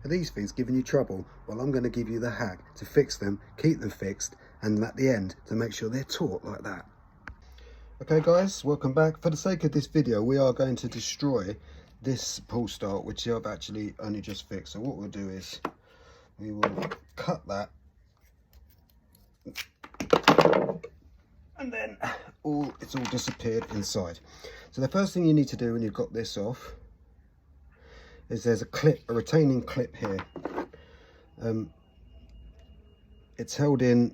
Are these things giving you trouble? Well, I'm going to give you the hack to fix them, keep them fixed, and at the end to make sure they're taut like that. Okay guys, welcome back. For the sake of this video, we are going to destroy this pull start, which I've actually only just fixed. So what we'll do is we will cut that, and then it's all disappeared inside. So the first thing you need to do when you've got this off is there's a retaining clip here. It's held in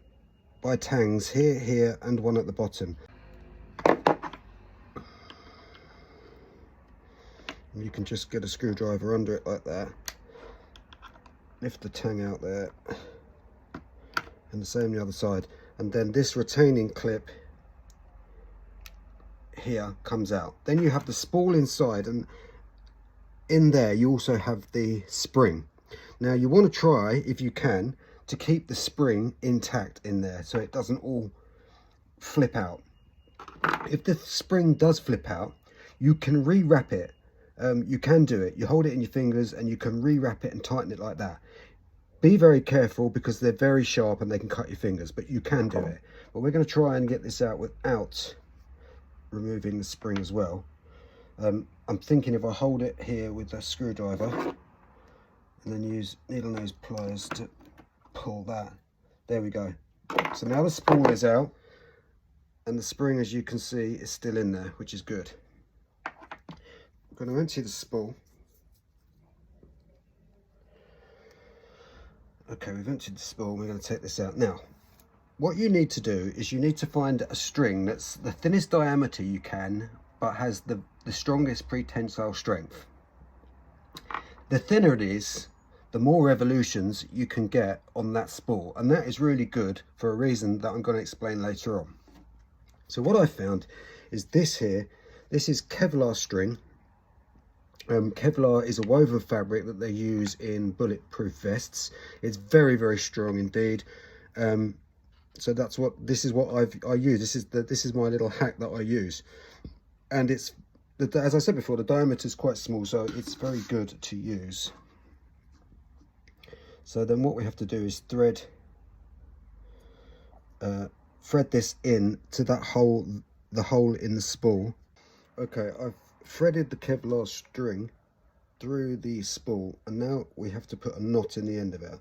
by tangs here, here, and one at the bottom. And you can just get a screwdriver under it like that, lift the tang out there, and the same the other side. And then this retaining clip here comes out. Then you have the spool inside, and in there you also have the spring. Now you want to try, if you can, to keep the spring intact in there so it doesn't all flip out. If the spring does flip out, you can rewrap it. You can do it. You hold it in your fingers and you can rewrap it and tighten it like that. Be very careful because they're very sharp and they can cut your fingers, but you can do it. But we're going to try and get this out without removing the spring as well. I'm thinking if I hold it here with a screwdriver and then use needle nose pliers to pull that. There we go. So now the spool is out and the spring, as you can see, is still in there, which is good. I'm going to empty the spool. Okay, we've emptied the spool. We're going to take this out. Now, what you need to do is you need to find a string that's the thinnest diameter you can, but has the strongest pre-tensile strength. The thinner it is, the more revolutions you can get on that spool, and that is really good for a reason that I'm going to explain later on. So what I found is this here. This is Kevlar string. Kevlar is a woven fabric that they use in bulletproof vests. It's very, very strong indeed. So this is what I use. This is my little hack that I use, and it's, as I said before, the diameter is quite small, so it's very good to use. So then what we have to do is thread this in to that hole, the hole in the spool. Okay, I've threaded the Kevlar string through the spool, and now we have to put a knot in the end of it.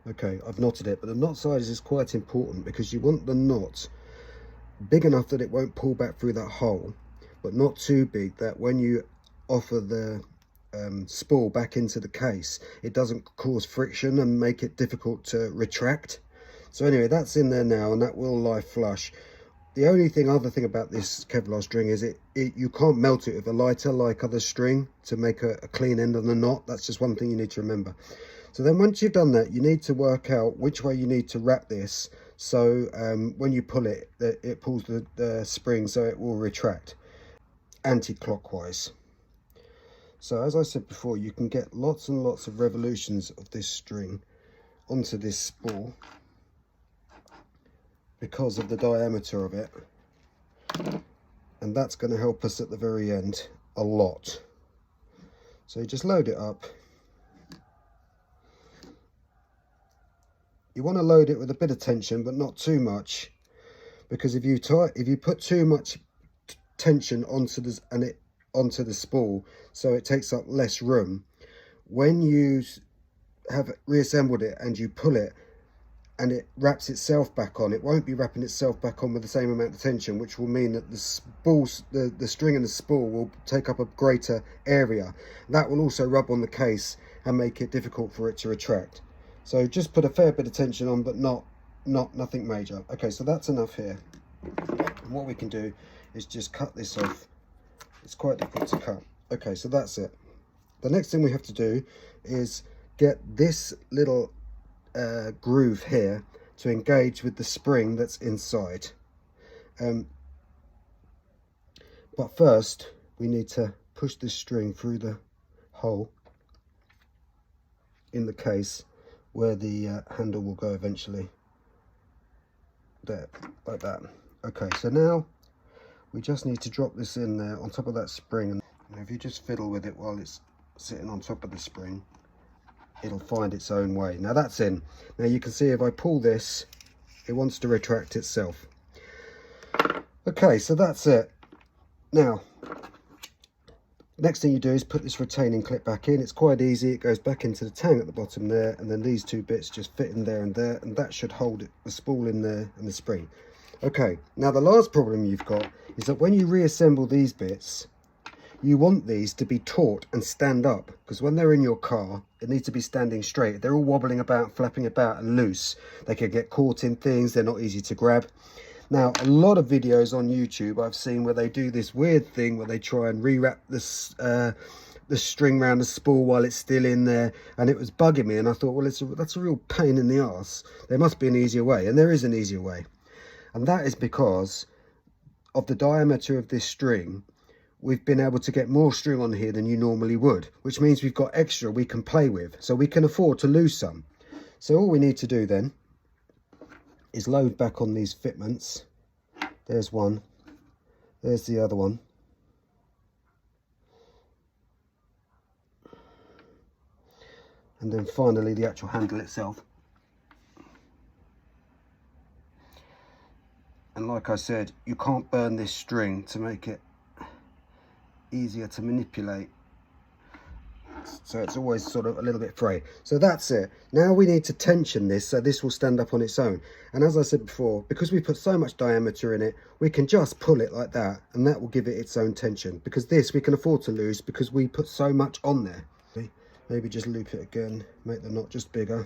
Okay, I've knotted it, but the knot size is quite important because you want the knot big enough that it won't pull back through that hole, but not too big that when you offer the spool back into the case, it doesn't cause friction and make it difficult to retract. So anyway, that's in there now, and that will lie flush. The only other thing about this Kevlar string is you can't melt it with a lighter like other string to make a clean end on the knot. That's just one thing you need to remember. So then once you've done that, you need to work out which way you need to wrap this, so when you pull it, it pulls the spring so it will retract anti-clockwise. So as I said before, you can get lots and lots of revolutions of this string onto this spool because of the diameter of it, and that's going to help us at the very end a lot. So you just load it up. You want to load it with a bit of tension, but not too much, because if you put too much tension onto the spool, so it takes up less room, when you have reassembled it and you pull it and it wraps itself back on, it won't be wrapping itself back on with the same amount of tension, which will mean that the string and the spool will take up a greater area. That will also rub on the case and make it difficult for it to retract. So just put a fair bit of tension on, but nothing major. Okay, so that's enough here. And what we can do is just cut this off. It's quite difficult to cut. Okay, so that's it. The next thing we have to do is get this little groove here to engage with the spring that's inside. But first we need to push this string through the hole in the case where the handle will go eventually. There, like that. Okay, so now we just need to drop this in there on top of that spring, and if you just fiddle with it while it's sitting on top of the spring, it'll find its own way. Now that's in. Now you can see if I pull this, it wants to retract itself. Okay, so that's it. Now, next thing you do is put this retaining clip back in. It's quite easy. It goes back into the tang at the bottom there, and then these two bits just fit in there, and that should hold the spool in there and the spring. Okay, now the last problem you've got is that when you reassemble these bits, you want these to be taut and stand up, because when they're in your car, it needs to be standing straight. They're all wobbling about, flapping about and loose. They can get caught in things. They're not easy to grab. Now, a lot of videos on YouTube I've seen where they do this weird thing where they try and rewrap this, the string around the spool while it's still in there, and it was bugging me, and I thought, well, that's a real pain in the arse. There must be an easier way, and there is an easier way. And that is because of the diameter of this string. We've been able to get more string on here than you normally would, which means we've got extra we can play with, so we can afford to lose some. So all we need to do then is load back on these fitments. There's one, there's the other one. And then finally the actual handle itself. And like I said, you can't burn this string to make it easier to manipulate, so it's always sort of a little bit frayed. So that's it. Now we need to tension this so this will stand up on its own, and as I said before, because we put so much diameter in it, we can just pull it like that and that will give it its own tension, because this we can afford to lose because we put so much on there. Maybe just loop it again, make the knot just bigger.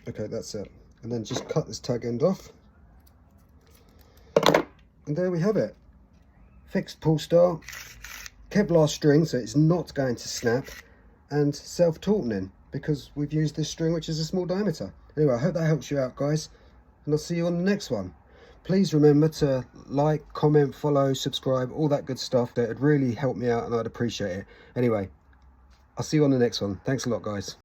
Okay, that's it. And then just cut this tag end off. And there we have it. Fixed pull start, Kevlar string so it's not going to snap, and self-tautening because we've used this string which is a small diameter. Anyway, I hope that helps you out, guys, and I'll see you on the next one. Please remember to like, comment, follow, subscribe, all that good stuff. That would really help me out and I'd appreciate it. Anyway, I'll see you on the next one. Thanks a lot, guys.